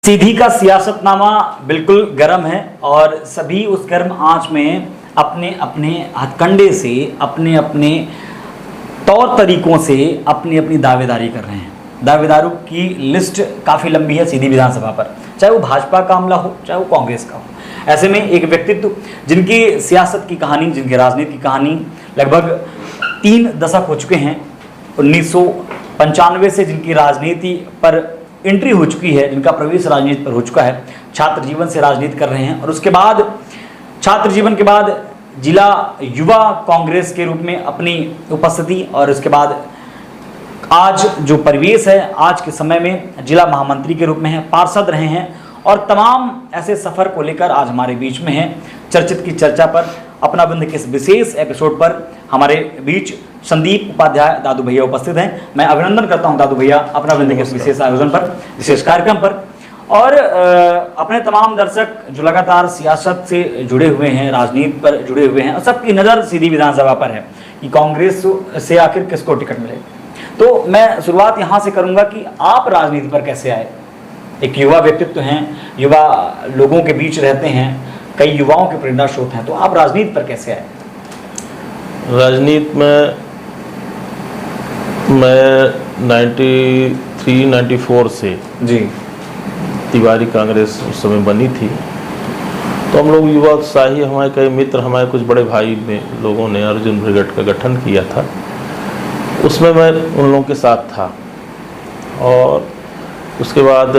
सीधी का सियासतनामा बिल्कुल गर्म है और सभी उस गर्म आंच में अपने अपने हथकंडे से अपने अपने तौर तरीकों से अपनी अपनी दावेदारी कर रहे हैं। दावेदारों की लिस्ट काफ़ी लंबी है सीधी विधानसभा पर, चाहे वो भाजपा का हमला हो चाहे वो कांग्रेस का हो। ऐसे में एक व्यक्तित्व जिनकी सियासत की कहानी, जिनकी राजनीति की कहानी लगभग 3 दशक हो चुके हैं, 1995 से जिनकी राजनीति पर एंट्री हो चुकी है, जिनका प्रवेश राजनीति पर हो चुका है, छात्र जीवन से राजनीति कर रहे हैं और उसके बाद छात्र जीवन के बाद जिला युवा कांग्रेस के रूप में अपनी उपस्थिति और उसके बाद आज जो परिवेश है, आज के समय में जिला महामंत्री के रूप में है, पार्षद रहे हैं और तमाम ऐसे सफ़र को लेकर आज हमारे बीच में हैं। चर्चित की चर्चा पर अपना बिंद के इस विशेष एपिसोड पर हमारे बीच संदीप उपाध्याय दादू भैया उपस्थित हैं। मैं अभिनंदन करता हूं दादू भैया अपना बिंद के इस विशेष आयोजन पर, विशेष कार्यक्रम पर। और अपने तमाम दर्शक जो लगातार सियासत से जुड़े हुए हैं, राजनीति पर जुड़े हुए हैं, और सबकी नज़र सीधी विधानसभा पर है कि कांग्रेस से आखिर किसको टिकट मिले। तो मैं शुरुआत यहाँ से करूँगा कि आप राजनीति पर कैसे आए। एक युवा व्यक्तित्व हैं, युवा लोगों के बीच रहते हैं, कई युवाओं के प्रेरणा स्रोत हैं, तो आप राजनीति पर कैसे आए? राजनीति में मैं 93-94 से जी तिवारी कांग्रेस उस समय बनी थी, तो हम लोग युवा उत्साही, हमारे कई मित्र, हमारे कुछ बड़े भाई ने लोगों ने अर्जुन ब्रिगेड का गठन किया था। उसमें मैं उन लोगों के साथ था और उसके बाद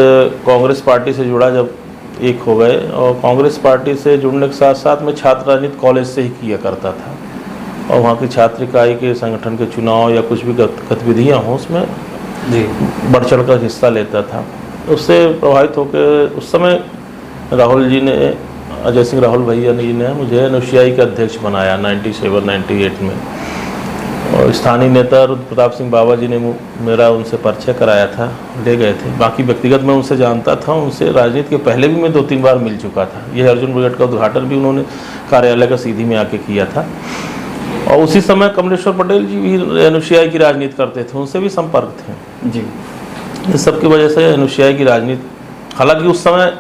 कांग्रेस पार्टी से जुड़ा, जब एक हो गए, और कांग्रेस पार्टी से जुड़ने के साथ साथ मैं छात्र राजनीति कॉलेज से ही किया करता था और वहाँ की छात्र इकाई के संगठन के चुनाव या कुछ भी गतिविधियाँ हों उसमें जी बढ़ चढ़ कर हिस्सा लेता था। उससे प्रभावित होकर उस समय राहुल जी ने, अजय सिंह राहुल भैया जी ने मुझे एनओसीआई का अध्यक्ष बनाया 97-98 में, और स्थानीय नेता रुद्र प्रताप सिंह बाबा जी ने मेरा उनसे परिचय कराया था, ले गए थे। बाकी व्यक्तिगत मैं उनसे जानता था, उनसे राजनीति के पहले भी मैं 2-3 बार मिल चुका था। यह अर्जुन ब्रिगेड का उद्घाटन भी उन्होंने कार्यालय का सीधी में आके किया था। और उसी समय कमलेश्वर पटेल जी भी एनओसीआई की राजनीति करते थे, उनसे भी संपर्क थे जी। इस सब की वजह से एनओसीआई की राजनीति, हालांकि उस समय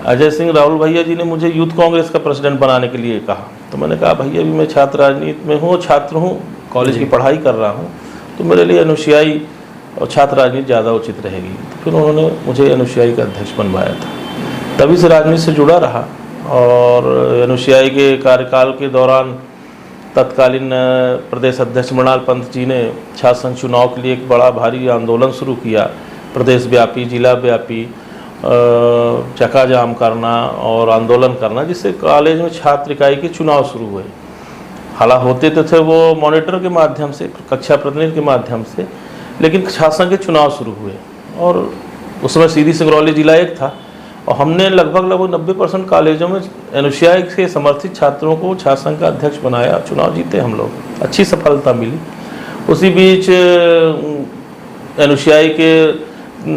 अजय सिंह राहुल भैया जी ने मुझे यूथ कांग्रेस का प्रेसिडेंट बनाने के लिए कहा, तो मैंने कहा भैया भी मैं छात्र राजनीति में हूँ, छात्र हूँ, कॉलेज की पढ़ाई कर रहा हूँ, तो मेरे लिए एनओसीआई और छात्र राजनीति ज़्यादा उचित रहेगी। तो फिर उन्होंने मुझे एनओसीआई का अध्यक्ष बनवाया था, तभी से राजनीति से जुड़ा रहा। और एनओसीआई के कार्यकाल के दौरान तत्कालीन प्रदेश अध्यक्ष मृणाल पंत जी ने छात्र संघ चुनाव के लिए एक बड़ा भारी आंदोलन शुरू किया, प्रदेश व्यापी, जिला व्यापी, चक्का जाम करना और आंदोलन करना, जिससे कॉलेज में छात्र इकाई के चुनाव शुरू हुए। हालांकि होते तो थे वो मॉनिटर के माध्यम से, कक्षा प्रतिनिधि के माध्यम से, लेकिन छात्र संघ के चुनाव शुरू हुए और उसमें सीधी सिंगरौली जिला एक था और हमने लगभग 90% कॉलेजों में एनओसीआई से समर्थित छात्रों को छात्र संघ का अध्यक्ष बनाया, चुनाव जीते हम लोग, अच्छी सफलता मिली। उसी बीच एनओसीआई के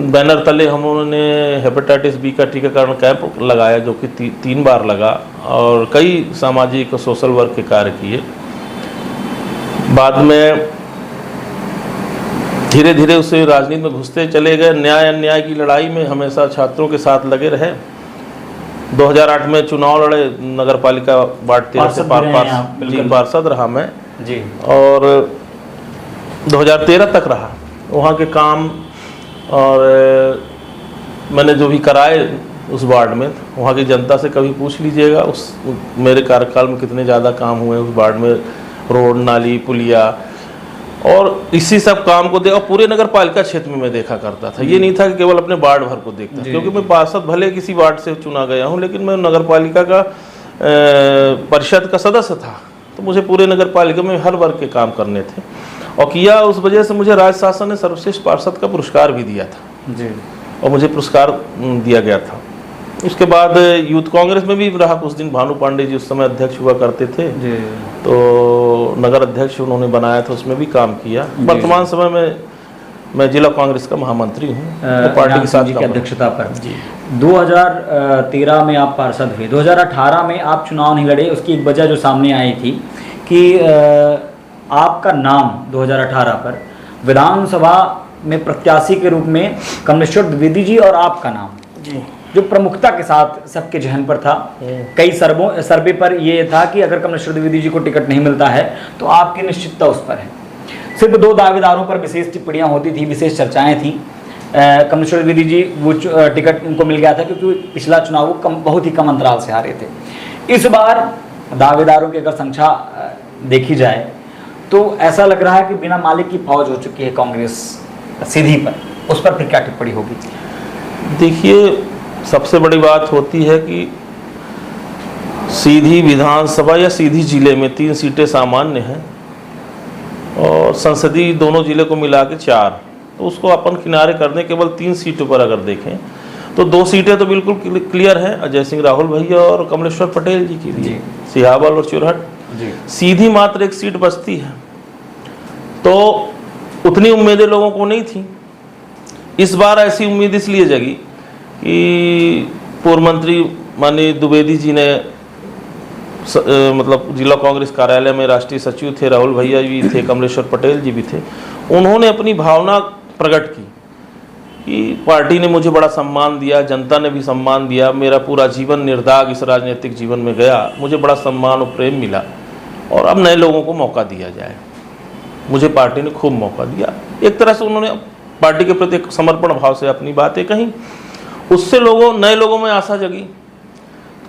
बैनर तले हम उन्होंने हेपेटाइटिस बी का टीकाकरण कैंप लगाया, जो कि 3 बार लगा, और कई सामाजिक और सोशल वर्क के कार्य किए। बाद में धीरे धीरे उसे राजनीति में घुसते चले गए, न्याय अन्याय की लड़ाई में हमेशा छात्रों के साथ लगे रहे। 2008 में चुनाव लड़े, नगर पालिका वार्ड 13 से पार्षद रहा मैं जी, और 2013 तक रहा वहाँ के काम, और मैंने जो भी कराए उस वार्ड में, वहाँ की जनता से कभी पूछ लीजिएगा उस मेरे कार्यकाल में कितने ज़्यादा काम हुए उस वार्ड में, रोड, नाली, पुलिया, और इसी सब काम को और पूरे नगर पालिका क्षेत्र में मैं देखा करता था। ये नहीं था कि केवल अपने वार्ड भर को देखता, क्योंकि मैं पार्षद भले किसी वार्ड से चुना गया हूँ, लेकिन मैं नगर पालिका का परिषद का सदस्य था, तो मुझे पूरे नगर पालिका में हर वर्ग के काम करने थे और किया। उस वजह से मुझे राज्य शासन ने सर्वश्रेष्ठ पार्षद का पुरस्कार भी दिया था जी, और मुझे पुरस्कार दिया गया था। उसके बाद यूथ कांग्रेस में भी रहा कुछ दिन, भानु पांडे जी उस समय अध्यक्ष हुआ करते थे जी, तो नगर अध्यक्ष उन्होंने बनाया था, उसमें भी काम किया। वर्तमान समय में मैं जिला कांग्रेस का महामंत्री हूँ, तो पार्टी के साथ की अध्यक्षता पर जी। 2013 में आप पार्षद हुए, 2018 में आप चुनाव नहीं लड़े। उसकी एक वजह जो सामने आई थी कि आपका नाम 2018 पर विधानसभा में प्रत्याशी के रूप में कमलेश्वर द्विवेदी जी और आपका नाम जी। जो प्रमुखता के साथ सबके जहन पर था। कई सर्वे पर ये था कि अगर कमलेश्वर द्विवेदी जी को टिकट नहीं मिलता है तो आपकी निश्चितता उस पर है। सिर्फ 2 दावेदारों पर विशेष टिप्पणियां होती थी, विशेष चर्चाएं थी। कमलेश्वर द्विवेदी जी वो टिकट उनको मिल गया था क्योंकि पिछला चुनाव वो बहुत ही कम अंतराल से हारे थे। इस बार दावेदारों की अगर संख्या देखी जाए तो ऐसा लग रहा है कि बिना मालिक की फौज हो चुकी है कांग्रेस सीधी पर। उस पर फिर क्या टिप्पणी होगी? देखिए, सबसे बड़ी बात होती है कि सीधी विधानसभा या सीधी जिले में 3 सीटें सामान्य हैं और संसदीय दोनों जिले को मिला के 4, तो उसको अपन किनारे करने केवल 3 सीटों पर अगर देखें तो 2 सीटें तो बिल्कुल क्लियर हैं, अजय सिंह राहुल भैया और कमलेश्वर पटेल जी के लिए, सिहावल और चुरहट। सीधी मात्र 1 सीट बचती है, तो उतनी उम्मीदें लोगों को नहीं थी। इस बार ऐसी उम्मीद इसलिए जगी कि पूर्व मंत्री माननीय द्विवेदी जी ने मतलब जिला कांग्रेस कार्यालय में राष्ट्रीय सचिव थे, राहुल भैया भी थे, कमलेश्वर पटेल जी भी थे। उन्होंने अपनी भावना प्रकट की कि पार्टी ने मुझे बड़ा सम्मान दिया, जनता ने भी सम्मान दिया, मेरा पूरा जीवन निर्दाग इस राजनीतिक जीवन में गया, मुझे बड़ा सम्मान और प्रेम मिला और अब नए लोगों को मौका दिया जाए। मुझे पार्टी ने खूब मौका दिया। एक तरह से उन्होंने पार्टी के प्रति एक समर्पण भाव से अपनी बातें कहीं। उससे नए लोगों में आशा जगी,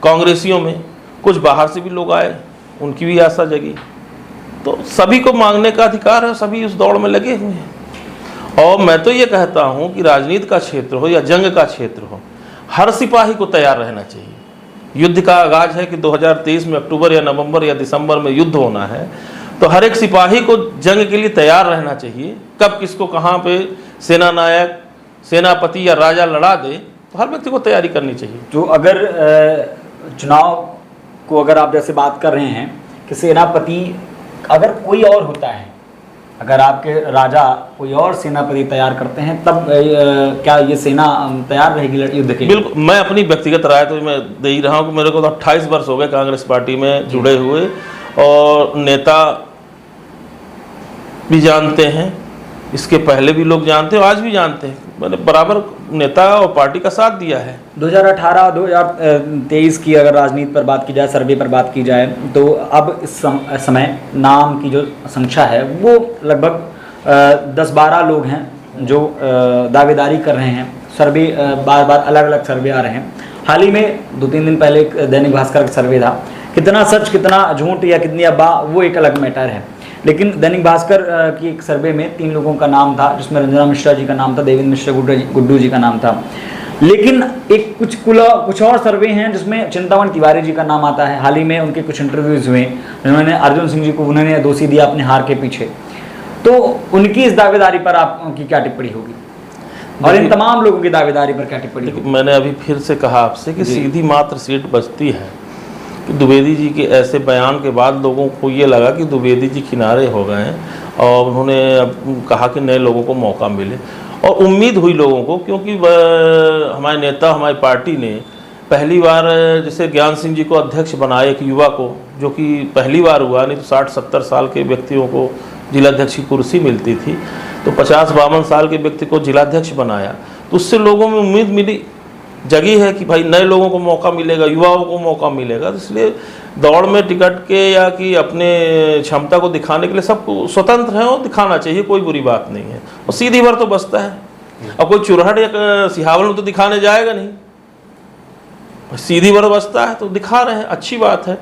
कांग्रेसियों में कुछ बाहर से भी लोग आए, उनकी भी आशा जगी। तो सभी को मांगने का अधिकार है, सभी उस दौड़ में लगे हुए हैं। और मैं तो ये कहता हूँ कि राजनीति का क्षेत्र हो या जंग का क्षेत्र हो, हर सिपाही को तैयार रहना चाहिए। युद्ध का आगाज है कि 2023 में अक्टूबर या नवंबर या दिसंबर में युद्ध होना है, तो हर एक सिपाही को जंग के लिए तैयार रहना चाहिए। कब किसको कहाँ पे सेना नायक, सेनापति या राजा लड़ा दे, तो हर व्यक्ति को तैयारी करनी चाहिए। तो अगर चुनाव को अगर आप जैसे बात कर रहे हैं कि सेनापति अगर कोई और होता है, अगर आपके राजा कोई और सेनापति तैयार करते हैं, तब क्या ये सेना तैयार रहेगी युद्ध के लिए? बिल्कुल। मैं अपनी व्यक्तिगत राय तो मैं दे ही रहा हूँ कि मेरे को तो 28 वर्ष हो गए कांग्रेस पार्टी में जुड़े हुए, और नेता भी जानते हैं, इसके पहले भी लोग जानते हैं, आज भी जानते हैं। मैंने बराबर नेता और पार्टी का साथ दिया है। 2018-2023 की अगर राजनीति पर बात की जाए, सर्वे पर बात की जाए, तो अब इस समय नाम की जो संख्या है वो लगभग 10-12 लोग हैं जो दावेदारी कर रहे हैं। सर्वे बार बार अलग अलग सर्वे आ रहे हैं। हाल ही में 2-3 दिन पहले एक दैनिक भास्कर का सर्वे था। कितना सच कितना झूठ या कितनी अफवाह वो एक अलग मैटर है, लेकिन दैनिक भास्कर की एक सर्वे में 3 लोगों का नाम था, जिसमें रंजना मिश्रा जी का नाम था, देवेंद्र मिश्रा गुड्डू जी का नाम था। लेकिन एक कुछ और सर्वे हैं जिसमें चिंतामण तिवारी जी का नाम आता है। हाल ही में उनके कुछ इंटरव्यूज हुए, उन्होंने अर्जुन सिंह जी को उन्होंने दोषी दिया अपने हार के पीछे। तो उनकी इस दावेदारी पर आपकी क्या टिप्पणी होगी, और इन तमाम लोगों की दावेदारी पर क्या टिप्पणी होगी? मैंने अभी फिर से कहा आपसे कि सीधी मात्र सीट बचती है। द्विवेदी जी के ऐसे बयान के बाद लोगों को ये लगा कि द्विवेदी जी किनारे हो गए हैं और उन्होंने कहा कि नए लोगों को मौका मिले, और उम्मीद हुई लोगों को, क्योंकि हमारे नेता, हमारी पार्टी ने पहली बार जैसे ज्ञान सिंह जी को अध्यक्ष बनाए, एक युवा को, जो कि पहली बार हुआ, नहीं तो 60-70 साल के व्यक्तियों को जिलाध्यक्ष की कुर्सी मिलती थी, तो 50-52 साल के व्यक्ति को जिलाध्यक्ष बनाया। तो उससे लोगों में उम्मीद मिली, जगी है कि भाई नए लोगों को मौका मिलेगा, युवाओं को मौका मिलेगा। तो इसलिए दौड़ में टिकट के या कि अपने क्षमता को दिखाने के लिए सबको स्वतंत्र है और दिखाना चाहिए, कोई बुरी बात नहीं है। और सीधी भर तो बचता है, अब कोई चुरहट या सिहावल में तो दिखाने जाएगा नहीं, सीधी भर बचता है तो दिखा रहे हैं, अच्छी बात है।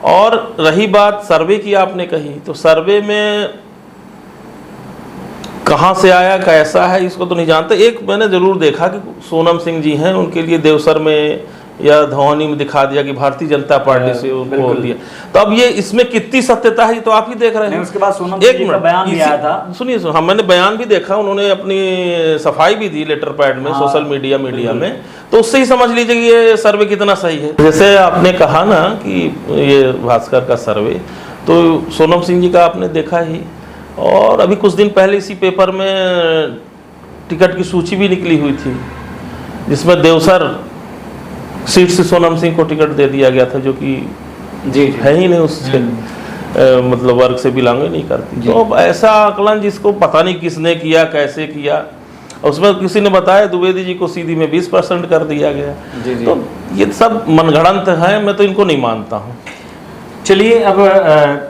और रही बात सर्वे की, आपने कही, तो सर्वे में कहाँ से आया, कैसा है, इसको तो नहीं जानते। एक मैंने जरूर देखा कि सोनम सिंह जी हैं, उनके लिए देवसर में या धौनी में दिखा दिया कि भारतीय जनता पार्टी से उनको दिया। तो अब ये इसमें कितनी सत्यता है तो आप ही देख रहे हैं। उसके बाद सोनम सिंह जी का बयान भी आया था, सुनिए, हाँ मैंने बयान भी देखा, उन्होंने अपनी सफाई भी दी लेटर पैड में, सोशल मीडिया में, तो उससे ही समझ लीजिए कि ये सर्वे कितना सही है। जैसे आपने कहा ना कि ये भास्कर का सर्वे, तो सोनम सिंह जी का आपने देखा ही, और अभी कुछ दिन पहले इसी पेपर में टिकट की सूची भी निकली हुई थी, जिसमें देवसर सीट से सोनम सिंह को टिकट दे दिया गया था, जो कि जी है ही नहीं उससे मतलब वर्ग से बिलोंग नहीं करती। तो अब ऐसा आकलन जिसको पता नहीं किसने किया, कैसे किया, उसमें किसी ने बताया द्विवेदी जी को सीधी में 20% कर दिया गया। जी। तो ये सब मनगढ़ंत है, मैं तो इनको नहीं मानता हूँ। चलिए अब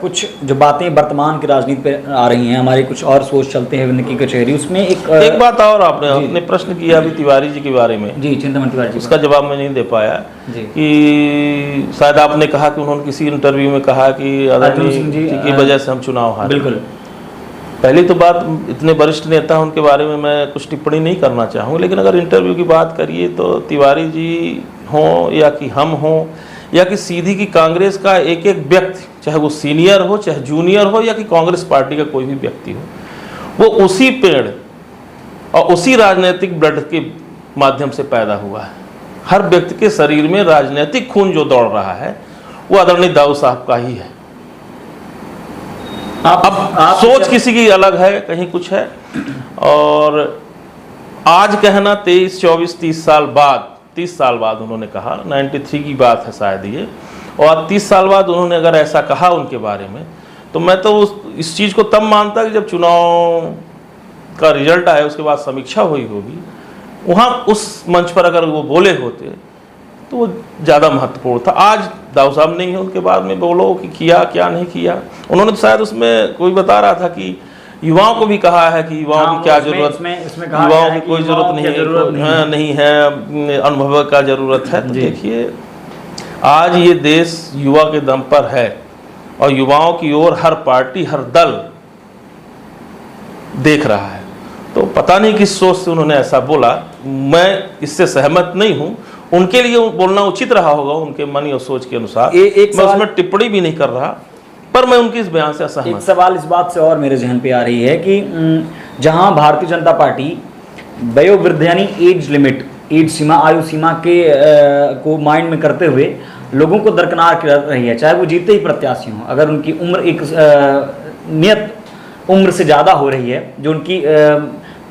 कुछ जो बातें वर्तमान की राजनीति पे आ रही हैं, हमारे कुछ और सोच चलते हैं उनकी कचहरी, उसमें एक बात और आपने प्रश्न किया अभी तिवारी जी के बारे में। जी, चिंतामणि तिवारी जी, उसका जवाब मैं नहीं दे पाया जी। कि शायद आपने कहा कि उन्होंने किसी इंटरव्यू में कहा कि अर्जुन सिंह जी की वजह से हम चुनाव हारे। बिल्कुल। पहली तो बात, इतने वरिष्ठ नेता हैं, उनके बारे में मैं कुछ टिप्पणी नहीं करना चाहूँगा, लेकिन अगर इंटरव्यू की बात करिए तो तिवारी जी हों या कि हम हों या कि सीधी की कांग्रेस का एक एक व्यक्ति, चाहे वो सीनियर हो चाहे जूनियर हो या कि कांग्रेस पार्टी का कोई भी व्यक्ति हो, वो उसी पेड़ और उसी राजनीतिक ब्लड के माध्यम से पैदा हुआ है। हर व्यक्ति के शरीर में राजनीतिक खून जो दौड़ रहा है वो आदरणीय दाऊ साहब का ही है। अब सोच किसी की अलग है, कहीं कुछ है, और आज कहना 23, 24, 30 साल बाद उन्होंने कहा, 93 की बात है शायद ये, और 30 साल बाद उन्होंने अगर ऐसा कहा उनके बारे में, तो मैं तो इस चीज़ को तब मानता कि जब चुनाव का रिजल्ट आया उसके बाद समीक्षा हुई होगी, वहाँ उस मंच पर अगर वो बोले होते तो वो ज़्यादा महत्वपूर्ण था। आज दाऊ साहब नहीं है, उनके बाद में बोलो कि किया क्या नहीं किया। उन्होंने तो शायद उसमें कोई बता रहा था कि युवाओं को भी कहा है कि युवाओं की क्या जरूरत, युवाओं की कोई जरूरत नहीं है, अनुभव का जरूरत है। तो देखिए आज ये देश युवा के दम पर है और युवाओं की ओर हर पार्टी हर दल देख रहा है। तो पता नहीं किस सोच से उन्होंने ऐसा बोला, मैं इससे सहमत नहीं हूँ। उनके लिए बोलना उचित रहा होगा उनके मन और सोच के अनुसार। मैं उसमें टिप्पणी भी नहीं कर रहा, पर मैं उनकी इस बयान से असहमत। एक सवाल इस बात से और मेरे जहन पे आ रही है कि जहां भारतीय जनता पार्टी वयोवृद्ध यानी एज लिमिट, एज सीमा, आयु सीमा के को माइंड में करते हुए लोगों को दरकिनार कर रही है, चाहे वो जीते ही प्रत्याशी हों, अगर उनकी उम्र एक नियत उम्र से ज़्यादा हो रही है, जो उनकी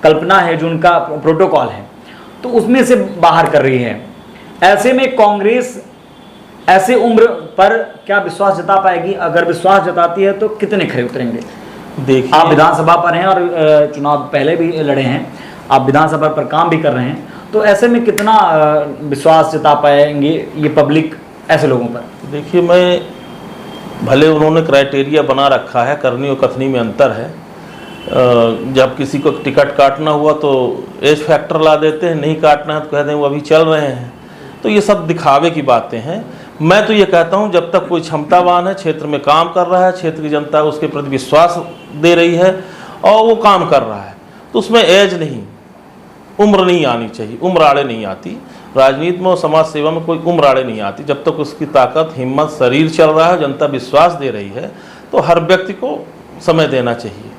कल्पना है, जो उनका प्रोटोकॉल है, तो उसमें से बाहर कर रही है। ऐसे में कांग्रेस ऐसे उम्र पर क्या विश्वास जता पाएगी? अगर विश्वास जताती है तो कितने खरे उतरेंगे? देखिए, आप विधानसभा पर हैं और चुनाव पहले भी लड़े हैं, आप विधानसभा पर काम भी कर रहे हैं, तो ऐसे में कितना विश्वास जता पाएंगे ये पब्लिक ऐसे लोगों पर? देखिए, मैं भले उन्होंने क्राइटेरिया बना रखा है, करनी और कथनी में अंतर है। जब किसी को टिकट काटना हुआ तो एज फैक्टर ला देते हैं, नहीं काटना है तो कहते हैं वो अभी चल रहे हैं। तो ये सब दिखावे की बातें हैं। मैं तो ये कहता हूँ जब तक कोई क्षमतावान है, क्षेत्र में काम कर रहा है, क्षेत्र की जनता उसके प्रति विश्वास दे रही है और वो काम कर रहा है, तो उसमें एज नहीं, उम्र नहीं आनी चाहिए। उम्र आड़े नहीं आती राजनीति में और समाज सेवा में, कोई उम्र आड़े नहीं आती। जब तक उसकी ताकत, हिम्मत, शरीर चल रहा है, जनता विश्वास दे रही है, तो हर व्यक्ति को समय देना चाहिए,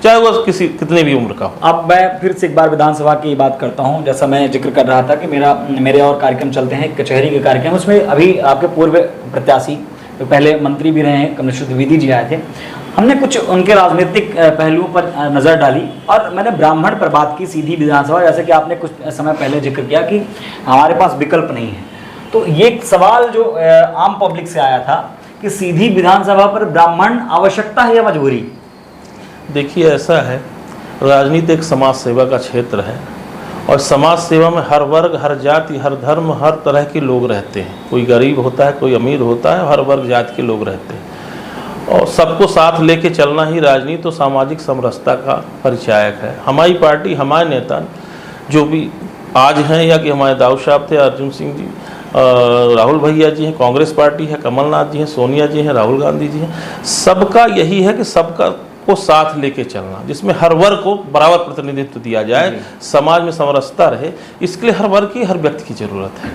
चाहे वो कितनी भी उम्र का हो। अब मैं फिर से एक बार विधानसभा की बात करता हूं। जैसा मैं जिक्र कर रहा था कि मेरे और कार्यक्रम चलते हैं, कचहरी के कार्यक्रम, उसमें अभी आपके पूर्व प्रत्याशी तो पहले मंत्री भी रहे हैं कमलेश्वर द्विवेदी जी आए थे। हमने कुछ उनके राजनीतिक पहलुओं पर नज़र डाली और मैंने ब्राह्मण पर बात की सीधी विधानसभा, जैसे कि आपने कुछ समय पहले जिक्र किया कि हमारे पास विकल्प नहीं है। तो ये एक सवाल जो आम पब्लिक से आया था कि सीधी विधानसभा पर ब्राह्मण आवश्यकता है या मजबूरी? देखिए, ऐसा है, राजनीति एक समाज सेवा का क्षेत्र है और समाज सेवा में हर वर्ग, हर जाति, हर धर्म, हर तरह के लोग रहते हैं। कोई गरीब होता है, कोई अमीर होता है, हर वर्ग जाति के लोग रहते हैं और सबको साथ लेके चलना ही राजनीति और सामाजिक समरसता का परिचायक है। हमारी पार्टी, हमारे नेता जो भी आज हैं या कि हमारे दाऊ साहब थे, अर्जुन सिंह जी, राहुल भैया जी हैं, कांग्रेस पार्टी है, कमलनाथ जी हैं, सोनिया जी हैं, राहुल गांधी जी हैं, सबका यही है कि सबका को साथ लेके चलना, जिसमें हर वर्ग को बराबर प्रतिनिधित्व दिया जाए, समाज में समरसता रहे। इसके लिए हर वर्ग की, हर व्यक्ति की जरूरत है।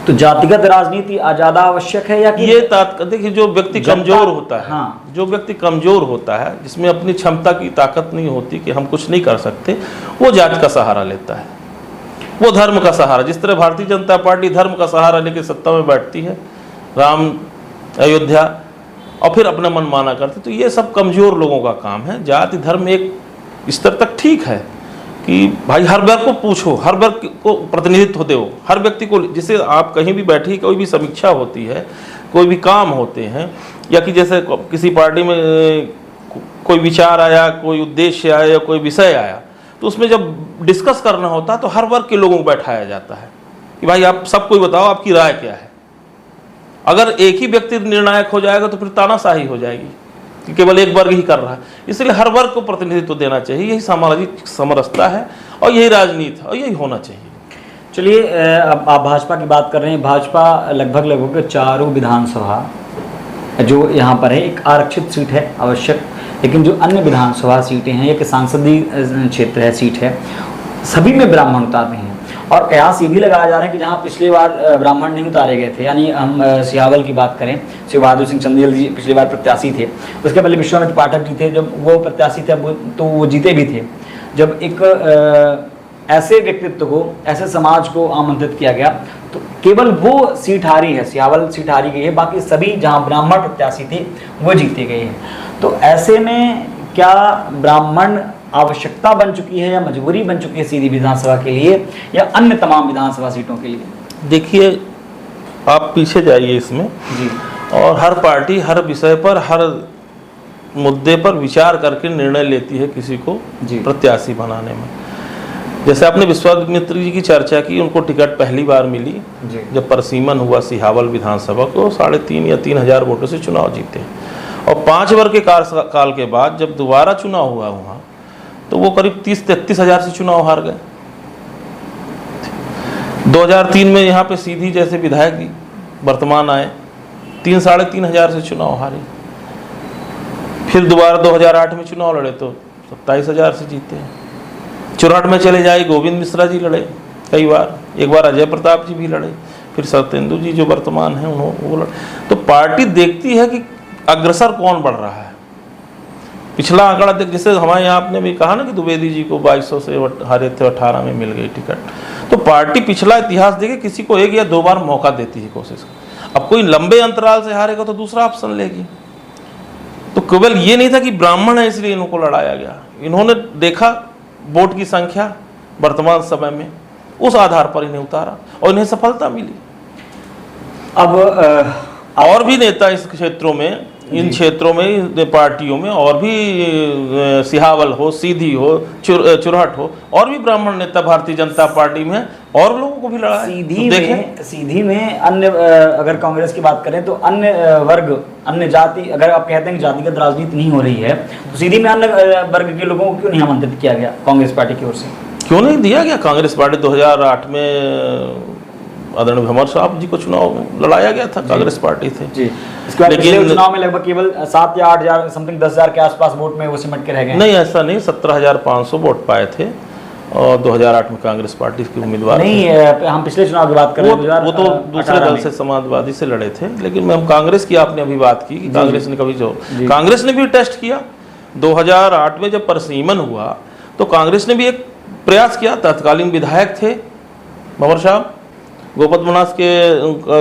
तो जातिगत राजनीति ज़्यादा आवश्यक है या कि ये देखिए, जो व्यक्ति कमजोर होता है, हाँ, जो व्यक्ति कमजोर होता है, जिसमें अपनी क्षमता की ताकत नहीं होती कि हम कुछ नहीं कर सकते, वो जाति का सहारा लेता है, वो धर्म का सहारा। जिस तरह भारतीय जनता पार्टी धर्म का सहारा लेकर सत्ता में बैठती है, राम अयोध्या, और फिर अपना मन माना करते, तो ये सब कमजोर लोगों का काम है। जाति धर्म एक स्तर तक ठीक है कि भाई हर वर्ग को पूछो, हर वर्ग को प्रतिनिधित्व दो, हर व्यक्ति को। जिसे आप कहीं भी बैठी, कोई भी समीक्षा होती है, कोई भी काम होते हैं, या कि जैसे किसी पार्टी में कोई विचार आया, कोई उद्देश्य आया या कोई विषय आया, तो तो उसमें जब डिस्कस करना होता है तो हर वर्ग के लोगों को बैठाया जाता है कि भाई आप सबको बताओ आपकी राय क्या है। अगर एक ही व्यक्ति निर्णायक हो जाएगा तो फिर तानाशाही हो जाएगी कि केवल एक वर्ग ही कर रहा है। इसलिए हर वर्ग को प्रतिनिधित्व देना चाहिए, यही सामाजिक समरसता है और यही राजनीति है और यही होना चाहिए। चलिए, अब आप भाजपा की बात कर रहे हैं। भाजपा लगभग चारों विधानसभा जो यहाँ पर है, एक आरक्षित सीट है आवश्यक, लेकिन जो अन्य विधानसभा सीटें हैं, एक संसदीय क्षेत्र है, सीट है, सभी में ब्राह्मण उतारते हैं। और कयास ये भी लगाया जा रहा है कि जहाँ पिछली बार ब्राह्मण नहीं उतारे गए थे, यानी हम सियावल की बात करें, शिव बहादुर सिंह चंदेल जी पिछली बार प्रत्याशी थे, उसके पहले विश्वामित्र पाठक जी थे, जब वो प्रत्याशी थे तो वो जीते भी थे। जब एक ऐसे व्यक्तित्व को, ऐसे समाज को आमंत्रित किया गया तो केवल वो सीट हारी है, सियावल सीट हारी गई है, बाकी सभी जहाँ ब्राह्मण प्रत्याशी थे वो जीते गए हैं। तो ऐसे में क्या ब्राह्मण आवश्यकता बन चुकी है या मजबूरी बन चुकी है सीधी विधानसभा के लिए या अन्य तमाम विधानसभा सीटों के लिए? देखिए, आप पीछे जाइए इसमें जी, और हर पार्टी हर विषय पर, हर मुद्दे पर विचार करके निर्णय लेती है किसी को प्रत्याशी बनाने में। जैसे आपने विश्वामित्र जी की चर्चा की, उनको टिकट पहली बार मिली जब परसीमन हुआ सिहावल विधानसभा को, 3,500 या 3,000 वोटों से चुनाव जीते। और 5 वर्ष के कार्यकाल के बाद जब दोबारा चुनाव हुआ वहाँ, तो वो करीब 30-33 हज़ार से चुनाव हार गए। 2003 में यहाँ पे सीधी जैसे विधायक वर्तमान आए, 3-3.5 हज़ार से चुनाव हारे। फिर दोबारा 2008 में चुनाव लड़े तो 27 हज़ार से जीते। चुराट में चले जाए, गोविंद मिश्रा जी लड़े कई बार, एक बार अजय प्रताप जी भी लड़े, फिर सत्येंदु जी जो वर्तमान हैं उन्होंने वो लड़े। तो पार्टी देखती है कि अग्रसर कौन बढ़ रहा है। पिछला आंकड़ा देख, जैसे हमारे यहाँ आपने भी कहा ना कि द्विवेदी जी को 2200 से हारे थे, 18 में मिल गई टिकट। तो पार्टी पिछला इतिहास देखे, किसी को 1 या 2 बार मौका देती है कोशिश। अब कोई लंबे अंतराल से हारेगा तो दूसरा ऑप्शन लेगी। तो केवल ये नहीं था कि ब्राह्मण है इसलिए इनको लड़ाया गया, इन्होंने देखा वोट की संख्या वर्तमान समय में, उस आधार पर इन्हें उतारा और इन्हें सफलता मिली। अब और भी नेता इस क्षेत्रों में, इन क्षेत्रों में, पार्टियों में और भी, सिहावल हो, सीधी हो, चुरहट हो, और भी ब्राह्मण नेता भारतीय जनता पार्टी में और लोगों को भी लड़ा है। सीधी में अन्य, अगर कांग्रेस की बात करें तो अन्य वर्ग, अन्य जाति, अगर आप कहते हैं कि जातिगत राजनीति नहीं हो रही है, तो सीधी में अन्य वर्ग के लोगों को क्यों नहीं आमंत्रित किया गया कांग्रेस पार्टी की ओर से? क्यों नहीं दिया गया? कांग्रेस पार्टी 2008 में आदरणीय भंवर साहब जी को चुनाव लड़ाया गया था, कांग्रेस पार्टी थे जी। इसके बाद लेकिन चुनाव में लगभग केवल 7 या 8 हज़ार, समथिंग 10 हज़ार के आसपास वोट में वो सिमट के रह गए। नहीं, ऐसा नहीं, 17,500 वोट पाए थे और 2008 में कांग्रेस पार्टी के उम्मीदवार नहीं, हम पिछले चुनाव की बात कर रहे हैं, वो तो दूसरे दल से, समाजवादी से लड़े थे। लेकिन हम कांग्रेस की, आपने अभी बात की कि कांग्रेस ने कभी कांग्रेस ने भी टेस्ट किया। 2008 में जब परसीमन हुआ तो कांग्रेस ने भी एक प्रयास किया। तत्कालीन विधायक थे भंवर साहब, गोपत बनास के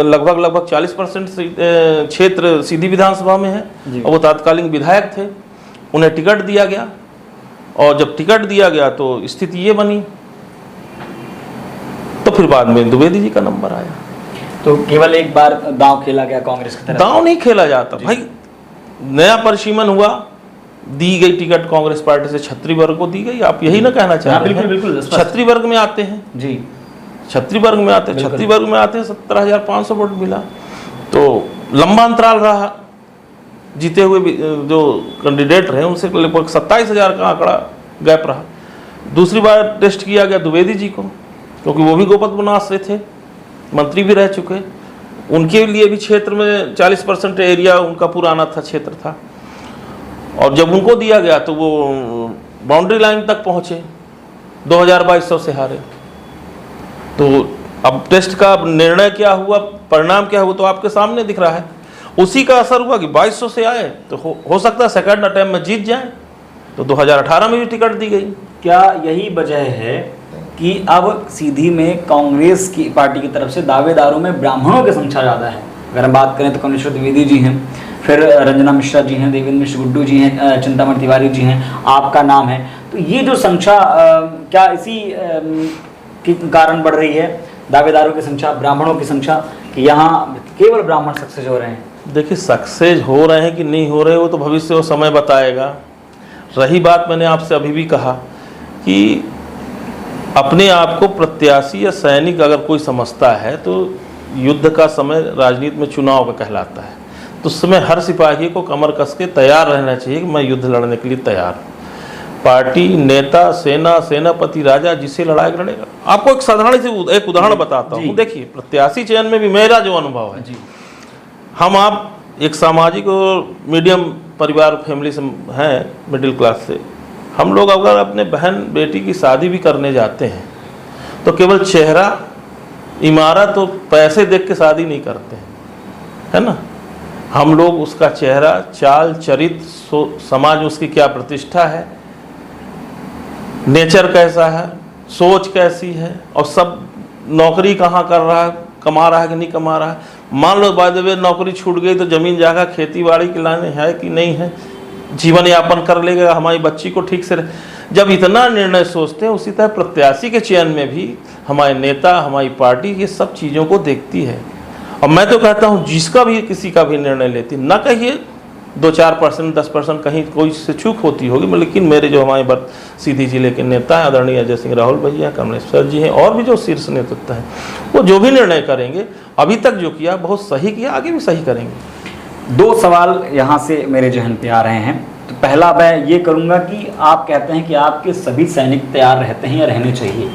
लगभग 40% क्षेत्र सीधी विधानसभा में है और वो तत्कालीन विधायक थे। उन्हें टिकट दिया गया और जब टिकट दिया गया तो स्थिति ये बनी, तो फिर बाद में द्विवेदी जी का नंबर आया। तो केवल एक बार दांव खेला गया कांग्रेस की तरफ? दांव नहीं खेला जाता भाई। नया परसीमन हुआ, दी गई टिकट कांग्रेस पार्टी से क्षत्रिय वर्ग को दी गई। आप यही ना कहना चाह रहे हैं? बिल्कुल, क्षत्रिय वर्ग में आते हैं जी, क्षत्रिय वर्ग में आते हैं, 17,500 वोट मिला। तो लंबा अंतराल रहा, जीते हुए जो कैंडिडेट रहे उनसे लगभग 27,000 का आंकड़ा गैप रहा। दूसरी बार टेस्ट किया गया द्विवेदी जी को, क्योंकि वो भी गोपत बनास से थे, मंत्री भी रह चुके, उनके लिए भी क्षेत्र में 40% एरिया उनका पुराना था, क्षेत्र था। और जब उनको दिया गया तो वो बाउंड्री लाइन तक पहुंचे, 2,2200 से हारे। तो अब टेस्ट का निर्णय क्या हुआ, परिणाम क्या हुआ, तो आपके सामने दिख रहा है। उसी का असर हुआ कि 2200 से आए तो हो सकता है सेकंड अटेम्प्ट में जीत जाए। तो 2018 में भी टिकट दी गई। क्या यही वजह है कि अब सीधी में कांग्रेस की पार्टी की तरफ से दावेदारों में ब्राह्मणों की संख्या ज़्यादा है? अगर हम बात करें तो कमलेश्वर द्विवेदी जी हैं, फिर रंजना मिश्रा जी हैं, देवेंद्र मिश्र गुड्डू जी हैं, चिंतामणि तिवारी जी हैं, आपका नाम है। तो ये जो संख्या क्या इसी के कारण बढ़ रही है, दावेदारों की संख्या, ब्राह्मणों की संख्या, कि यहाँ केवल ब्राह्मण सक्सेस हो रहे हैं? देखिए, सक्सेस हो रहे हैं कि नहीं हो रहे, वो तो भविष्य वो समय बताएगा। रही बात, मैंने आपसे अभी भी कहा कि अपने आप को प्रत्याशी या सैनिक अगर कोई समझता है तो युद्ध का समय राजनीति में चुनाव का कहलाता है, तो उस समय हर सिपाही को कमर कस के तैयार रहना चाहिए कि मैं युद्ध लड़ने के लिए तैयार हूँ। पार्टी, नेता, सेना, सेनापति, राजा जिसे लड़ाई लड़ेगा। आपको एक साधारण सी एक उदाहरण बताता हूँ। देखिए, प्रत्याशी चयन में भी मेरा जो अनुभव है, हम आप एक सामाजिक और मीडियम परिवार फैमिली से हैं, मिडिल क्लास से। हम लोग अगर अपने बहन बेटी की शादी भी करने जाते हैं तो केवल चेहरा, इमारत और पैसे देख के शादी नहीं करते हैं, है ना। हम लोग उसका चेहरा, चाल, चरित्र, समाज में उसकी क्या प्रतिष्ठा है, नेचर कैसा है, सोच कैसी है, और सब नौकरी कहाँ कर रहा है, कमा रहा है कि नहीं कमा रहा है। मान लो बाय द वे नौकरी छूट गई तो ज़मीन जागा खेती बाड़ी के लाने है कि नहीं है, जीवन यापन कर लेगा, हमारी बच्ची को ठीक से जब इतना निर्णय सोचते हैं, उसी तरह प्रत्याशी के चयन में भी हमारे नेता, हमारी पार्टी ये सब चीज़ों को देखती है। और मैं तो कहता हूँ जिसका भी किसी का भी निर्णय लेती, ना कहिए 2-4%, 10% कहीं कोई से चूक होती होगी, लेकिन मेरे जो हमारे सीधी जिले के नेता हैं, आदरणीय अजय सिंह राहुल भैया, कमलेश्वर जी हैं, और भी जो शीर्ष नेतृत्व हैं, वो जो भी निर्णय करेंगे, अभी तक जो किया बहुत सही किया, आगे भी सही करेंगे। 2 सवाल यहाँ से मेरे जहन पे आ रहे हैं। तो पहला मैं ये करूँगा कि आप कहते हैं कि आपके सभी सैनिक तैयार रहते हैं या रहने चाहिए,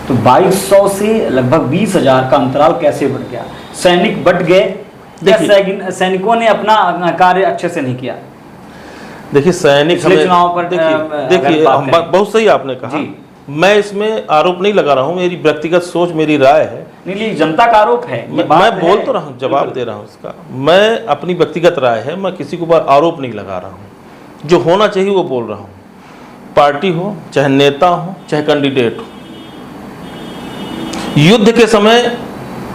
तो 2200 से लगभग 20,000 का अंतराल कैसे बढ़ गया? सैनिक बढ़ गए या सैनिकों ने अपना कार्य अच्छे से नहीं किया? देखिए, सैनिक चुनाव पर देखिए बहुत सही आपने कहा। मैं इसमें आरोप नहीं लगा रहा हूँ, मेरी व्यक्तिगत सोच, मेरी राय है। नहीं, जनता का आरोप है, मैं बोल तो रहा हूँ, जवाब दे रहा हूँ इसका। मैं अपनी व्यक्तिगत राय है, मैं किसी के ऊपर आरोप नहीं लगा रहा हूँ, जो होना चाहिए वो बोल रहा हूँ। पार्टी हो, चाहे नेता हो, चाहे कैंडिडेट हो, युद्ध के समय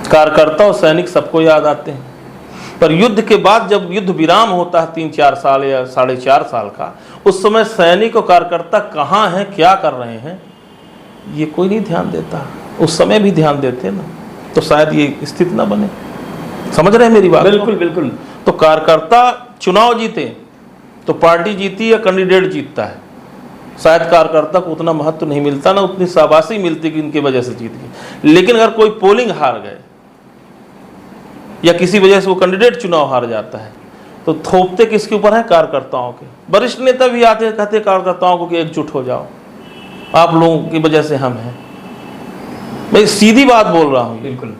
कार्यकर्ता और सैनिक सबको याद आते हैं, पर युद्ध के बाद जब युद्ध विराम होता है 3-4 साल या 4.5 साल का, उस समय सैनिक और कार्यकर्ता कहाँ हैं, क्या कर रहे हैं, ये कोई नहीं ध्यान देता। उस समय भी ध्यान देते ना तो शायद ये स्थिति ना बने। समझ रहे हैं मेरी बात? बिल्कुल बिल्कुल। तो कार्यकर्ता चुनाव जीते तो पार्टी जीती या कैंडिडेट जीतता है, शायद कार्यकर्ता को उतना महत्व नहीं मिलता, ना उतनी शाबाशी मिलती कि इनकी वजह से जीत गई। लेकिन अगर कोई पोलिंग हार गए या किसी वजह से वो कैंडिडेट चुनाव हार जाता है, तो थोपते किसके ऊपर है? कार्यकर्ताओं के। वरिष्ठ नेता भी आते कहते कार्यकर्ताओं को कि एकजुट हो जाओ, आप लोगों की वजह से हम हैं। मैं सीधी बात बोल रहा हूँ। बिल्कुल।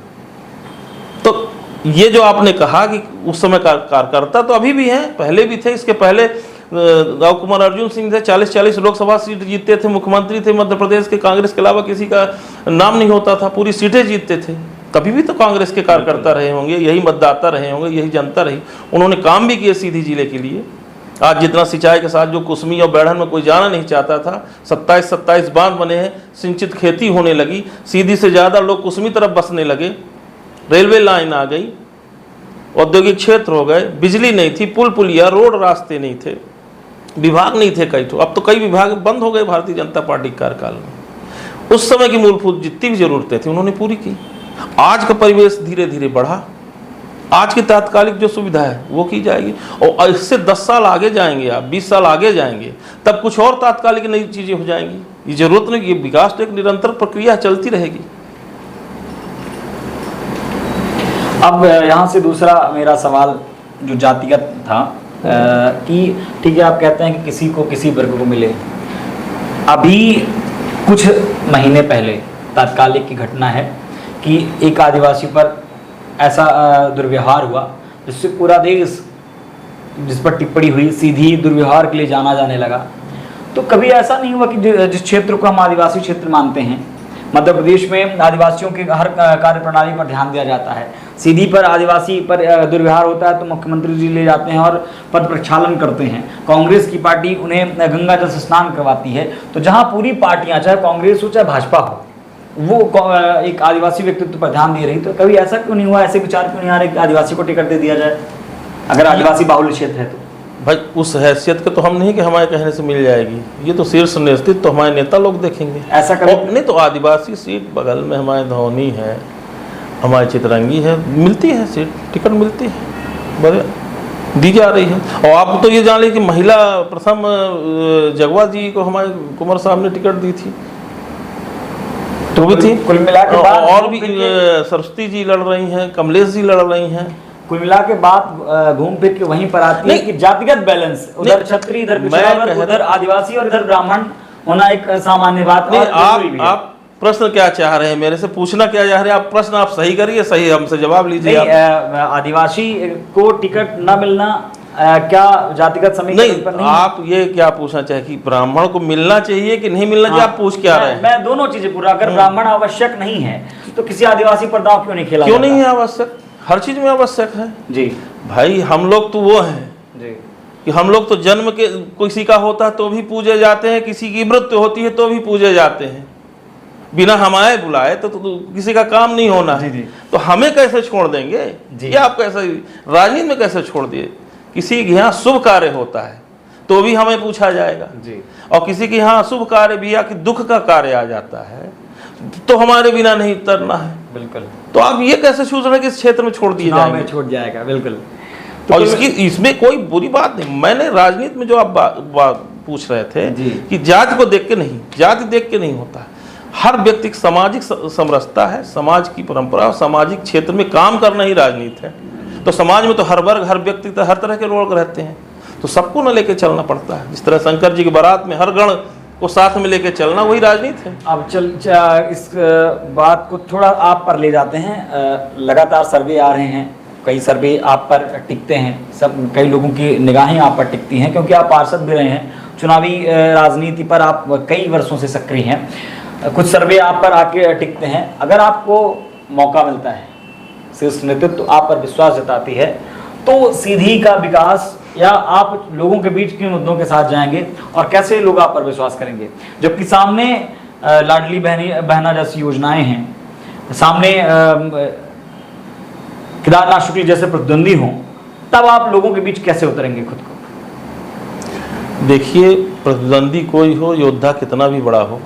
तो ये जो आपने कहा कि उस समय कार्यकर्ता तो अभी भी हैं, पहले भी थे। इसके पहले राव कुमार अर्जुन सिंह थे, 40-40 लोकसभा सीट जीतते थे, मुख्यमंत्री थे मध्य प्रदेश के। कांग्रेस के अलावा किसी का नाम नहीं होता था, पूरी सीटें जीतते थे। तभी भी तो कांग्रेस के कार्यकर्ता रहे होंगे, यही मतदाता रहे होंगे, यही जनता रही। उन्होंने काम भी किए सीधी जिले के लिए। आज जितना सिंचाई के साथ जो कुसमी और बैढ़न में कोई जाना नहीं चाहता था, 27 बांध बने हैं, सिंचित खेती होने लगी, सीधी से ज़्यादा लोग कुसमी तरफ बसने लगे, रेलवे लाइन आ गई, औद्योगिक क्षेत्र हो गए, बिजली नहीं थी, पुल पुलिया, रोड रास्ते नहीं थे, विभाग नहीं थे कई तो। अब तो कई विभाग बंद हो गए भारतीय जनता पार्टी के कार्यकाल में। उस समय की मूलभूत जितनी भी जरूरतें थी उन्होंने पूरी की। आज का परिवेश धीरे धीरे बढ़ा, आज की तात्कालिक जो सुविधा है वो की जाएगी, और इससे 10 साल आगे जाएंगे, आप 20 साल आगे जाएंगे, तब कुछ और तात्कालिक नई चीजें हो जाएंगी। ये जरूरत नहीं, ये विकास तो एक निरंतर प्रक्रिया चलती रहेगी। अब यहाँ से दूसरा मेरा सवाल जो जातिगत था कि ठीक है, आप कहते हैं कि किसी को किसी वर्ग को मिले। अभी कुछ महीने पहले तात्कालिक की घटना है कि एक आदिवासी पर ऐसा दुर्व्यवहार हुआ जिससे पूरा देश, जिस पर टिप्पणी हुई, सीधी दुर्व्यवहार के लिए जाना जाने लगा। तो कभी ऐसा नहीं हुआ कि जिस क्षेत्र को हम आदिवासी क्षेत्र मानते हैं, मध्य प्रदेश में आदिवासियों के हर कार्य प्रणाली पर ध्यान दिया जाता है, सीधी पर आदिवासी पर दुर्व्यवहार होता है तो मुख्यमंत्री जी ले जाते हैं और पद प्रक्षालन करते हैं। कांग्रेस की पार्टी उन्हें गंगा जल से स्नान करवाती है। तो जहां पूरी पार्टियां, चाहे कांग्रेस हो चाहे भाजपा हो, वो एक आदिवासी व्यक्तित्व पर ध्यान दे रही, तो कभी ऐसा क्यों नहीं हुआ, ऐसे विचार क्यों नहीं आ रहे कि आदिवासी को टिकट दे दिया जाए अगर आदिवासी बाहुल्य क्षेत्र है तो? भाई उस हैसियत के तो हम नहीं कि हमारे कहने से मिल जाएगी, ये तो शीर्ष नेतृत्व तो हमारे नेता लोग देखेंगे। ऐसा करें नहीं तो आदिवासी सीट बगल में हमारे धौनी है, हमारे चितरंगी है, मिलती है सीट, टिकट मिलती है, बड़े दी जा रही है। और आप तो ये जान ली कि महिला प्रथम जगवा जी को हमारे कुंवर साहब ने टिकट दी थी, तो भी थी। कुल मिला के बाद और भी सरस्वती जी लड़ रही हैं, कमलेश जी लड़ रही हैं। कुल मिला के बात घूम फिर के वहीं पर आती है कि जातिगत बैलेंस, उधर क्षत्रिय, इधर पिछड़ा वर्ग, उधर आदिवासी और इधर ब्राह्मण होना एक सामान्य बात नहीं। और आप प्रश्न क्या चाह रहे हैं मेरे से, पूछना क्या चाह रहे हैं आप? प्रश्न आप सही करिए, सही हमसे जवाब लीजिए। आदिवासी को टिकट न मिलना क्या जातिगत समीकरण पर नहीं? आप ये क्या पूछना चाहिए कि ब्राह्मण को मिलना चाहिए कि नहीं मिलना चाहिए? आप पूछ क्या रहे हैं? मैं दोनों चीजें पूरा, अगर ब्राह्मण आवश्यक नहीं है तो किसी आदिवासी पर दांव क्यों नहीं खेला? क्यों नहीं है आवश्यक? हर चीज में आवश्यक है जी भाई। हम लोग तो वो हैं जी कि हम लोग तो जन्म के किसी का होता है तो भी पूजे जाते हैं, किसी की मृत्यु होती है तो भी पूजे जाते हैं, बिना हमारे बुलाए तो किसी का काम नहीं होना है। जी। तो हमें कैसे छोड़ देंगे जी। ये आप कैसे राजनीति में कैसे छोड़ दिए? किसी के यहाँ शुभ कार्य होता है तो भी हमें पूछा जाएगा जी, और किसी के यहाँ अशुभ कार्य भी या कि दुख का कार्य आ जाता है तो हमारे बिना नहीं तरना है। बिल्कुल। तो आप ये कैसे सोच रहे हैं कि इस क्षेत्र में छोड़ दिए चुनाव में जाएंगे? छूट जाएगा, बिल्कुल। और इसमें कोई बुरी बात नहीं। मैंने राजनीति में जो आप पूछ रहे थे कि जाति को देख के नहीं, जाति देख के नहीं होता है। हर व्यक्ति की सामाजिक समरसता है, समाज की परंपरा और सामाजिक क्षेत्र में काम करना ही राजनीति है। तो समाज में तो हर वर्ग, हर व्यक्ति, तो हर तरह के लोग रहते हैं, तो सबको न लेके चलना पड़ता है। जिस तरह शंकर जी की बारात में हर गण को साथ में लेके चलना, वही राजनीति है। अब इस बात को थोड़ा आप पर ले जाते हैं। लगातार सर्वे आ रहे हैं, कई सर्वे आप पर टिकते हैं, सब कई लोगों की निगाहें आप पर टिकती हैं क्योंकि आप पार्षद भी रहे हैं, चुनावी राजनीति पर आप कई वर्षों से सक्रिय हैं। कुछ सर्वे आप पर आके टिकते हैं। अगर आपको मौका मिलता है, शीर्ष नेतृत्व आप पर विश्वास जताती है, तो सीधी का विकास या आप लोगों के बीच किन मुद्दों के साथ जाएंगे और कैसे लोग आप पर विश्वास करेंगे? जबकि सामने लाडली बहना जैसी योजनाएं हैं, सामने केदारनाथ शुक्ल जैसे प्रतिद्वंदी हों, तब आप लोगों के बीच कैसे उतरेंगे खुद को? देखिए, प्रतिद्वंदी कोई हो, योद्धा कितना भी बड़ा हो,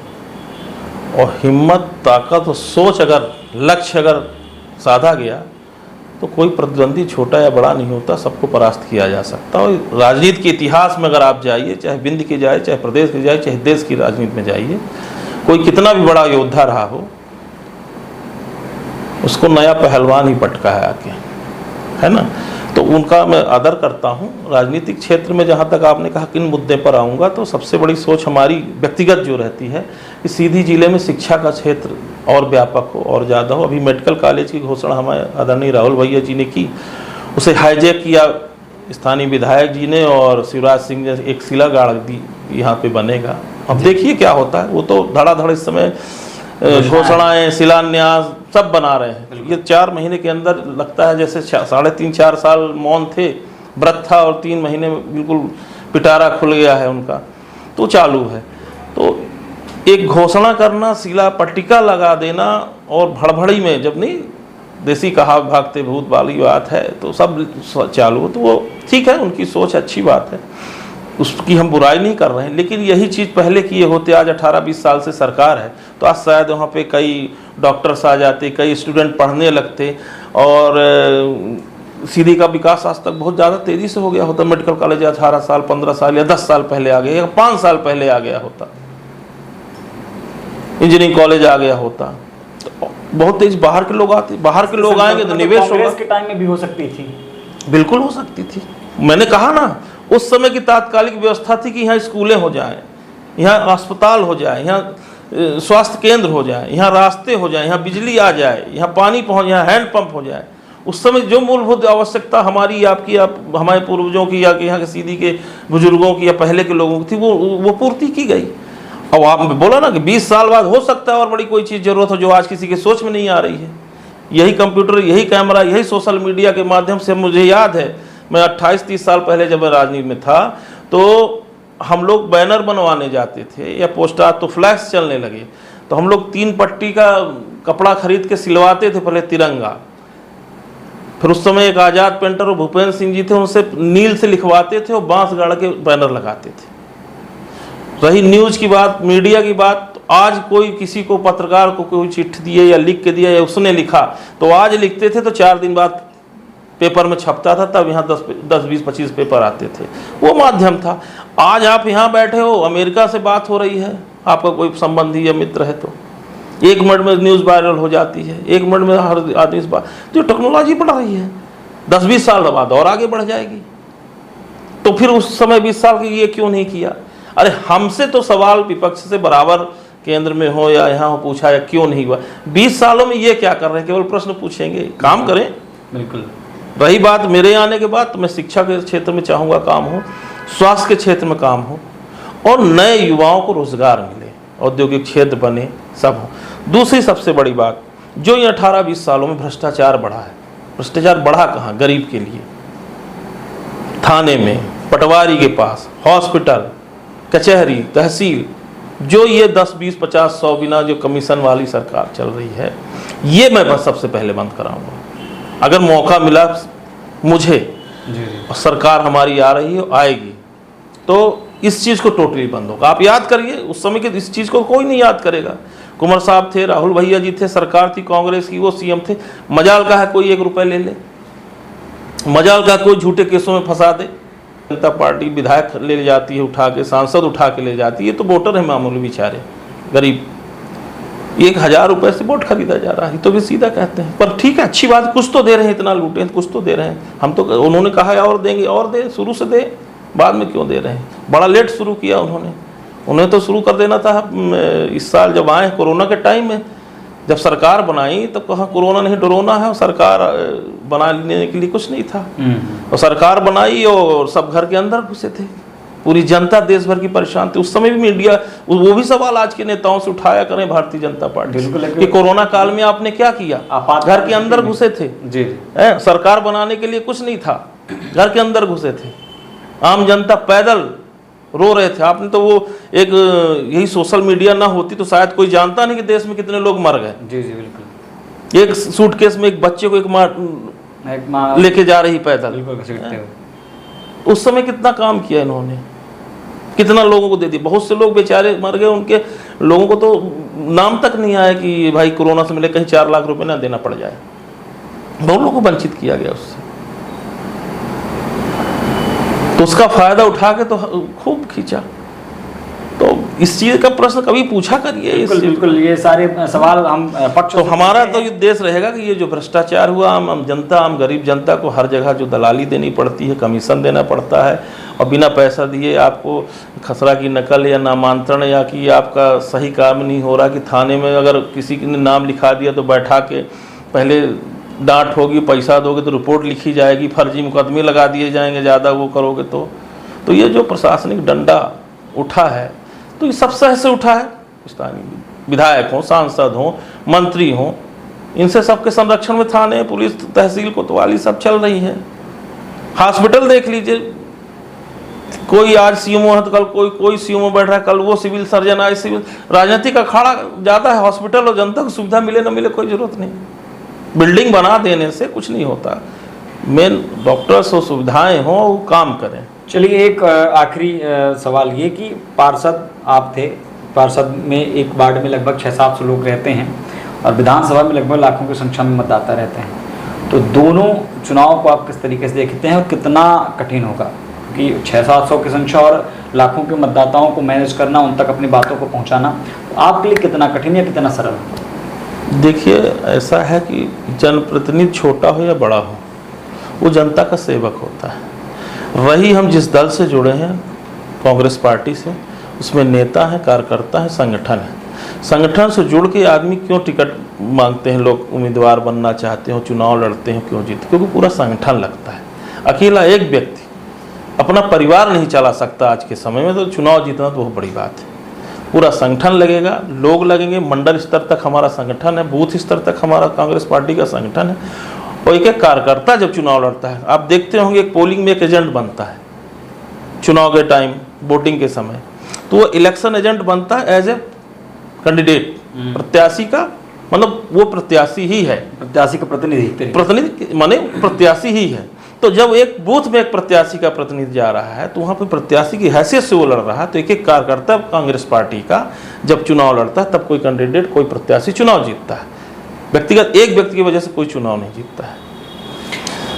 और हिम्मत, ताकत और सोच अगर, लक्ष्य अगर साधा गया तो कोई प्रतिद्वंदी छोटा या बड़ा नहीं होता, सबको परास्त किया जा सकता। और राजनीति के इतिहास में अगर आप जाइए, चाहे विंध्य के जाए, चाहे प्रदेश के जाए, चाहे देश की राजनीति में जाइए, कोई कितना भी बड़ा योद्धा रहा हो, उसको नया पहलवान ही पटका है आके, है ना। तो उनका मैं आदर करता हूँ। राजनीतिक क्षेत्र में जहाँ तक आपने कहा किन मुद्दे पर आऊँगा, तो सबसे बड़ी सोच हमारी व्यक्तिगत जो रहती है कि सीधी जिले में शिक्षा का क्षेत्र और व्यापक हो और ज़्यादा हो। अभी मेडिकल कॉलेज की घोषणा हमारे आदरणीय राहुल भैया जी ने की, उसे हाईजैक किया स्थानीय विधायक जी ने, और शिवराज सिंह ने एक शिला गाड़ दी, यहाँ पे बनेगा। अब देखिए क्या होता है। वो तो धड़ाधड़ इस समय घोषणाएं, शिलान्यास सब बना रहे हैं। ये 4 महीने के अंदर लगता है जैसे 3.5-4 साल मौन थे, व्रत था, और 3 महीने में बिल्कुल पिटारा खुल गया है उनका, तो चालू है। तो एक घोषणा करना, शिला पट्टिका लगा देना, और भड़भड़ी में जब नहीं, देसी कहा भागते भूत वाली बात है, तो सब चालू। तो वो ठीक है, उनकी सोच अच्छी बात है, उसकी हम बुराई नहीं कर रहे हैं। लेकिन यही चीज़ पहले किए होते, आज 18-20 साल से सरकार है, तो आज शायद वहाँ पे कई डॉक्टर्स आ जाते, कई स्टूडेंट पढ़ने लगते, और सीधी का विकास आज तक बहुत ज़्यादा तेज़ी से हो गया होता। मेडिकल कॉलेज 18 साल, 15 साल या 10 साल पहले आ गया, या 5 साल पहले आ गया होता। इंजीनियरिंग कॉलेज आ गया होता, तो बहुत तेज बाहर के लोग आते, बाहर के लोग आएंगे तो निवेश होगा। कांग्रेस के टाइम में भी हो सकती थी, बिल्कुल हो सकती थी। मैंने कहा ना, उस समय की तात्कालिक व्यवस्था थी कि यहाँ स्कूलें हो जाएं, यहाँ अस्पताल हो जाए, यहाँ स्वास्थ्य केंद्र हो जाए, यहाँ रास्ते हो जाए, यहाँ बिजली आ जाए, यहाँ पानी पहुँच, यहाँ हैंड पंप हो जाए। उस समय जो मूलभूत आवश्यकता हमारी, आपकी, हमारे पूर्वजों की, या यहाँ के सीधी के बुजुर्गों की या पहले के लोगों की थी, वो पूर्ति की गई। अब आप बोला ना कि 20 साल बाद हो सकता है और बड़ी कोई चीज़ जरूरत हो जो आज किसी के सोच में नहीं आ रही है। यही कंप्यूटर, यही कैमरा, यही सोशल मीडिया के माध्यम से, मुझे याद है मैं 28-30 साल पहले जब मैं राजनीति में था, तो हम लोग बैनर बनवाने जाते थे या पोस्टर, तो फ्लैक्स चलने लगे, तो हम लोग 3 पट्टी का कपड़ा खरीद के सिलवाते थे, पहले तिरंगा। फिर उस समय एक आज़ाद पेंटर और भूपेंद्र सिंह जी थे, उनसे नील से लिखवाते थे और बांस गाड़ के बैनर लगाते थे। रही न्यूज़ की बात, मीडिया की बात, तो आज कोई किसी को, पत्रकार को कोई चिट्ठी दिए या लिख के दिया या उसने लिखा, तो आज लिखते थे तो 4 दिन बाद पेपर में छपता था। तब यहाँ 10-20-25 पेपर आते थे, वो माध्यम था। आज आप यहाँ बैठे हो, अमेरिका से बात हो रही है, आपका कोई संबंधी या मित्र है, तो 1 मिनट में न्यूज़ वायरल हो जाती है, 1 मिनट में हर आदमी इस बात, जो टेक्नोलॉजी बढ़ रही है 10-20 साल बाद और आगे बढ़ जाएगी। तो फिर उस समय 20 साल की ये क्यों नहीं किया? अरे हमसे तो सवाल विपक्ष से बराबर केंद्र में हो या यहाँ हो पूछा या क्यों नहीं हुआ? 20 सालों में ये क्या कर रहे हैं? केवल प्रश्न पूछेंगे, काम करें। बिल्कुल। रही बात मेरे आने के बाद, तो मैं शिक्षा के क्षेत्र में चाहूँगा काम हो, स्वास्थ्य के क्षेत्र में काम हो, और नए युवाओं को रोजगार मिले, औद्योगिक क्षेत्र बने, सब हो। दूसरी सबसे बड़ी बात, जो ये 18-20 सालों में भ्रष्टाचार बढ़ा है, भ्रष्टाचार बढ़ा कहाँ? गरीब के लिए, थाने में, पटवारी के पास, हॉस्पिटल, कचहरी, तहसील, जो ये 10, 20, 50, 100 बिना जो कमीशन वाली सरकार चल रही है, ये मैं बस सबसे पहले बंद कराऊंगा। अगर मौका मिला मुझे, और सरकार हमारी आ रही है, आएगी, तो इस चीज़ को टोटली बंद होगा। आप याद करिए, उस समय के इस चीज़ को कोई नहीं याद करेगा। कुंवर साहब थे, राहुल भैया जी थे, सरकार थी कांग्रेस की, वो सीएम थे। मजाल का है कोई 1 रुपये ले ले, मजाल का कोई झूठे केसों में फंसा दे, जनता पार्टी विधायक ले जाती है उठा के, सांसद उठा के ले जाती है। ये तो वोटर है मामूली बेचारे गरीब, 1000 रुपये से वोट खरीदा जा रहा है, तो भी सीधा कहते हैं। पर ठीक है, अच्छी बात, कुछ तो दे रहे हैं, इतना लूटे हैं कुछ तो दे रहे हैं। हम तो, उन्होंने कहा है और देंगे, और दे, शुरू से दे, बाद में क्यों दे रहे हैं? बड़ा लेट शुरू किया उन्होंने, उन्हें तो शुरू कर देना था इस साल जब आए कोरोना के टाइम में। जब सरकार बनाई तब कहा कोरोना नहीं डरोना है, और सरकार बनाने के लिए कुछ नहीं था, और सरकार बनाई और सब घर के अंदर घुसे थे, पूरी जनता देश भर की परेशान थी। उस समय भी मीडिया वो भी सवाल आज के नेताओं से उठाया करें भारतीय जनता पार्टी कि कोरोना काल में आपने क्या किया? घर के अंदर घुसे थे जी, सरकार बनाने के लिए कुछ नहीं था, घर के अंदर घुसे थे, आम जनता पैदल रो रहे थे। आपने तो वो एक, यही सोशल मीडिया ना होती तो शायद कोई जानता नहीं कि देश में कितने लोग मर गए। जी जी बिल्कुल। एक सूटकेस में एक बच्चे को एक माँ लेके जा रही पैदल, उस समय कितना काम किया इन्होंने, कितना लोगों को दे दी। बहुत से लोग बेचारे मर गए, उनके लोगों को तो नाम तक नहीं आया कि भाई कोरोना से मिले, कहीं 4 लाख रुपए ना देना पड़ जाए। बहुत लोगों को वंचित किया गया उससे, तो उसका फायदा उठा के तो खूब खींचा। तो इस चीज का प्रश्न कभी पूछा करिए। बिल्कुल, ये सारे सवाल हम पक्ष, तो हमारा तो ये देश रहेगा कि ये जो भ्रष्टाचार हुआ, आम जनता, आम गरीब जनता को हर जगह जो दलाली देनी पड़ती है, कमीशन देना पड़ता है, और बिना पैसा दिए आपको खसरा की नकल या नामांतरण, या कि आपका सही काम नहीं हो रहा, कि थाने में अगर किसी ने नाम लिखा दिया तो बैठा के पहले डांट होगी, पैसा दोगे तो रिपोर्ट लिखी जाएगी, फर्जी मुकदमे लगा दिए जाएंगे, ज़्यादा वो करोगे तो ये जो प्रशासनिक डंडा उठा है, तो ये सब सह से उठा है। स्थानीय विधायक हों, सांसद हों, मंत्री हों, इनसे सबके संरक्षण में थाने, पुलिस, तहसील, कोतवाली सब चल रही है। हॉस्पिटल देख लीजिए, कोई आज सीएमओ है तो कल कोई सीएमओ बैठ रहा है, कल वो सिविल सर्जन आए, सिविल राजनीतिक अखाड़ा ज़्यादा है। हॉस्पिटल और जनता को सुविधा मिले न मिले कोई जरूरत नहीं, बिल्डिंग बना देने से कुछ नहीं होता, मेन डॉक्टर्स हो, सुविधाएं हो, वो काम करें। चलिए, एक आखिरी सवाल ये कि पार्षद आप थे, पार्षद में एक वार्ड में लगभग 600-700 लोग रहते हैं, और विधानसभा में लगभग लाखों की संख्या में मतदाता रहते हैं, तो दोनों चुनाव को आप किस तरीके से देखते हैं और कितना कठिन होगा? क्योंकि 600-700 की संख्या और लाखों के मतदाताओं को मैनेज करना, उन तक अपनी बातों को पहुँचाना, तो आपके लिए कितना कठिन या कितना सरल? देखिए, ऐसा है कि जनप्रतिनिधि छोटा हो या बड़ा हो, वो जनता का सेवक होता है। वही हम जिस दल से जुड़े हैं, कांग्रेस पार्टी से, उसमें नेता हैं, कार्यकर्ता हैं, संगठन है। संगठन से जुड़ के आदमी क्यों टिकट मांगते हैं, लोग उम्मीदवार बनना चाहते हो, चुनाव लड़ते हैं, क्यों जीतते? क्योंकि पूरा संगठन लगता है। अकेला एक व्यक्ति अपना परिवार नहीं चला सकता आज के समय में, तो चुनाव जीतना तो बहुत बड़ी बात है। पूरा संगठन लगेगा, लोग लगेंगे, मंडल स्तर तक हमारा संगठन है, बूथ स्तर तक हमारा कांग्रेस पार्टी का संगठन है, और एक कार्यकर्ता जब चुनाव लड़ता है, आप देखते होंगे एक पोलिंग में एक एजेंट बनता है चुनाव के टाइम, वोटिंग के समय, तो वो इलेक्शन एजेंट बनता है एज ए कैंडिडेट, प्रत्याशी का, मतलब वो प्रत्याशी ही है, प्रत्याशी का प्रतिनिधि माने प्रत्याशी ही है। तो जब एक बूथ में एक प्रत्याशी का प्रतिनिधि जा रहा है, तो वहाँ पे प्रत्याशी की हैसियत से वो लड़ रहा है, तो एक कार्यकर्ता कांग्रेस पार्टी का जब चुनाव लड़ता है, तब कोई कैंडिडेट, कोई प्रत्याशी चुनाव जीतता है। व्यक्तिगत एक व्यक्ति की वजह से कोई चुनाव नहीं जीतता है।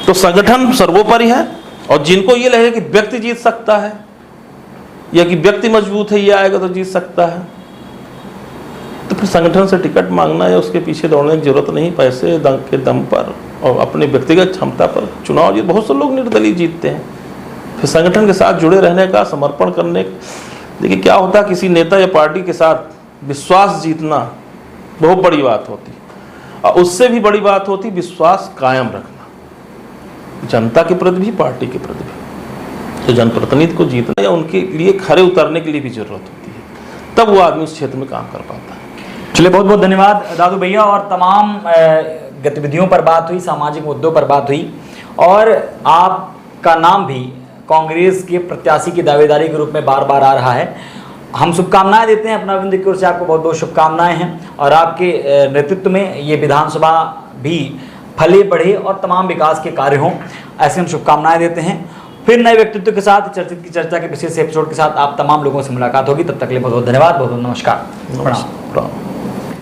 तो संगठन सर्वोपरि है, और जिनको ये लगे कि व्यक्ति जीत सकता है या कि व्यक्ति मजबूत है, ये आएगा तो जीत सकता है, तो फिर संगठन से टिकट मांगना या उसके पीछे दौड़ने की जरूरत नहीं। पैसे के दम पर और अपनी व्यक्तिगत क्षमता पर चुनाव जीत, बहुत से लोग निर्दलीय जीतते हैं। फिर संगठन के साथ जुड़े रहने का, समर्पण करने, देखिए क्या होता है, किसी नेता या पार्टी के साथ विश्वास जीतना बहुत बड़ी बात होती, और उससे भी बड़ी बात होती विश्वास कायम रखना, जनता के प्रति भी, पार्टी के प्रति भी। तो जनप्रतिनिधि को जीतना या उनके लिए खड़े उतरने के लिए भी जरूरत होती है, तब वो आदमी उस क्षेत्र में काम कर पाता है। चलिए, बहुत बहुत धन्यवाद दादू भैया। और तमाम गतिविधियों पर बात हुई, सामाजिक मुद्दों पर बात हुई, और आपका नाम भी कांग्रेस के प्रत्याशी की दावेदारी के रूप में बार बार आ रहा है। हम शुभकामनाएं देते हैं अपना बिंदु की ओर से, आपको बहुत बहुत शुभकामनाएं हैं, और आपके नेतृत्व में ये विधानसभा भी फले बढ़े और तमाम विकास के कार्य हों, ऐसे हम शुभकामनाएं देते हैं। फिर नए व्यक्तित्व के साथ चर्चा के विशेष एपिसोड के साथ आप तमाम लोगों से मुलाकात होगी। तब तक के लिए बहुत बहुत धन्यवाद, बहुत बहुत नमस्कार, प्रणाम।